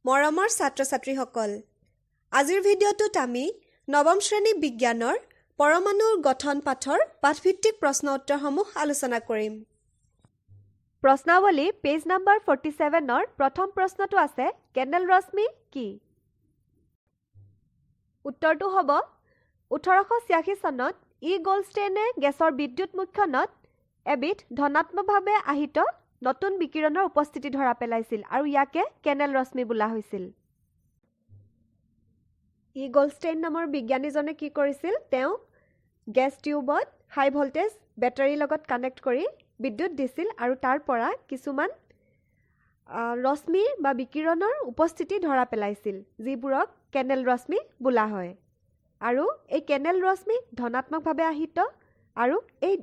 মৰমৰ ছাত্ৰ-ছাত্ৰীসকল, আজিৰ ভিডিঅ'টোত আমি নৱম শ্ৰেণী বিজ্ঞানৰ পৰমাণুৰ গঠন পাঠৰ পাঠভিত্তিক প্ৰশ্ন উত্তৰসমূহ আলোচনা কৰিম। প্ৰশ্নাৱলী পেজ নম্বৰ 47ৰ প্ৰথম প্ৰশ্নটো আছে কেণ্ডেল ৰশ্মি কি? উত্তৰটো হ'ব 1886 চনত গোল্ডষ্টেইনে গেছৰ বিদ্যুৎ মুখ্যনত এবিধ ধনাত্মকভাৱে আহিত নতুন বিকিৰণৰ উপস্থিতি ধৰা পেলাইছিল আৰু ইয়াকে কেণ্ডেল ৰশ্মি বোলা হৈছিল। গোল্ডষ্টেইন নামৰ বিজ্ঞানীজনে কি কৰিছিল? তেওঁ গেছ টিউবত হাই ভল্টেজ বেটাৰীৰ লগত কানেক্ট কৰি বিদ্যুৎ দিছিল আৰু তাৰ পৰা কিছুমান ৰশ্মি বা বিকিৰণৰ উপস্থিতি ধৰা পেলাইছিল, যিবোৰক কেণ্ডেল ৰশ্মি বোলা হয়। আৰু এই কেণ্ডেল ৰশ্মি ধনাত্মকভাৱে আহিত আৰু এই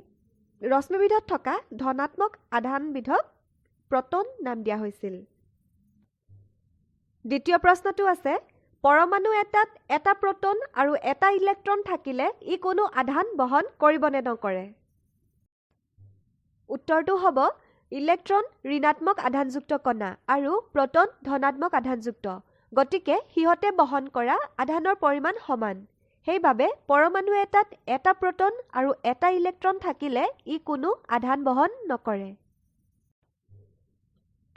ৰশ্মিবিধত থকা ধনাত্মক আধানবিধক প্ৰটন নাম দিয়া হৈছিল। দ্বিতীয় প্ৰশ্নটো আছে পৰমাণু এটাত এটা প্ৰটন আৰু এটা ইলেক্ট্ৰন থাকিলে ই কোনো আধান বহন কৰিব নে নকৰে? উত্তৰটো হ'ব ইলেক্ট্ৰন ঋণাত্মক আধানযুক্ত কণা আৰু প্ৰটন ধনাত্মক আধানযুক্ত, গতিকে সিহঁতে বহন কৰা আধানৰ পৰিমাণ সমান। সেইবাবে পৰমাণু এটাত এটা প্ৰটন আৰু এটা ইলেক্ট্ৰন থাকিলে ই কোনো আধান বহন নকৰে।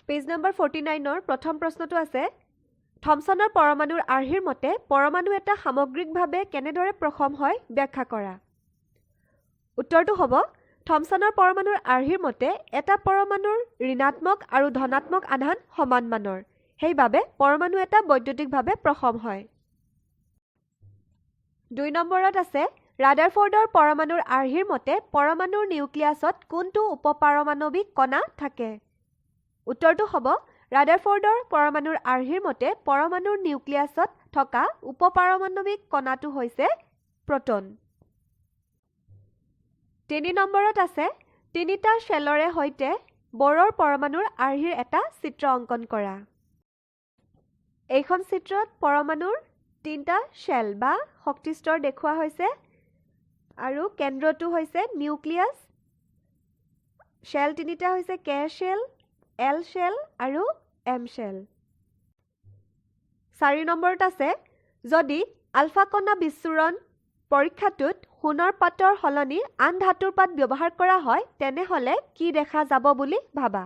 পেজ নম্বৰ 49ৰ প্ৰথম প্ৰশ্নটো আছে থমছনৰ পৰমাণুৰ আৰ্হিৰ মতে পৰমাণু এটা সামগ্ৰিকভাৱে কেনেদৰে প্ৰশম হয় ব্যাখ্যা কৰা। উত্তৰটো হ'ব থমছনৰ পৰমাণুৰ আৰ্হিৰ মতে এটা পৰমাণুৰ ঋণাত্মক আৰু ধনাত্মক আধান সমান মানৰ, সেইবাবে পৰমাণু এটা বৈদ্যুতিকভাৱে প্ৰশম হয়। 2 নম্বৰত আছে ৰাদাৰফৰ্ডৰ পৰমাণুৰ আৰ্হিৰ মতে পৰমাণুৰ নিউক্লিয়াছত কোনটো উপপাৰমাণৱিক কণা থাকে? উত্তৰটো হ'ব ৰাদাৰফৰ্ডৰ পৰমাণুৰ আৰ্হিৰ মতে পৰমাণুৰ নিউক্লিয়াছত থকা উপপাৰমাণৱিক কণাটো হৈছে প্ৰটন। 3 নম্বৰত আছে তিনিটা শ্বেলৰে সৈতে বৰৰ পৰমাণুৰ আৰ্হিৰ এটা চিত্ৰ অংকন কৰা। এইখন চিত্ৰত পৰমাণুৰ তিনিটা শ্বেল বা শক্তিস্তৰ দেখুওৱা হৈছে আৰু কেন্দ্ৰটো হৈছে নিউক্লিয়াছ। শ্বেল তিনিটা হৈছে কে শ্বেল, এল শ্বেল আৰু এম শ্বেল। 4 নম্বৰত আছে যদি আলফা কণা বিচ্ছুৰণ পৰীক্ষাটোত সোণৰ পাতৰ সলনি আন ধাতুৰ পাত ব্যৱহাৰ কৰা হয় তেনেহ'লে কি দেখা যাব বুলি ভাবা?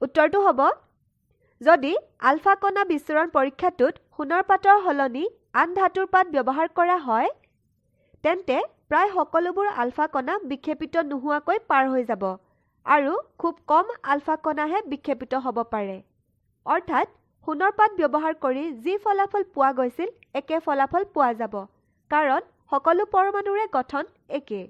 উত্তৰটো হ'ব যদি আলফা কণা বিচ্ছুৰণ পৰীক্ষাটোত সোণৰ পাতৰ সলনি আন ধাতুৰ পাত ব্যৱহাৰ কৰা হয় তেন্তে প্ৰায় সকলোবোৰ আলফা কণা বিক্ষেপিত নোহোৱাকৈ পাৰ হৈ যাব আৰু খুব কম আলফা কণাহে বিক্ষেপিত হ'ব পাৰে। অৰ্থাৎ সোণৰ পাত ব্যৱহাৰ কৰি যি ফলাফল পোৱা গৈছিল একে ফলাফল পোৱা যাব, কাৰণ সকলো পৰমাণুৰে গঠন একে।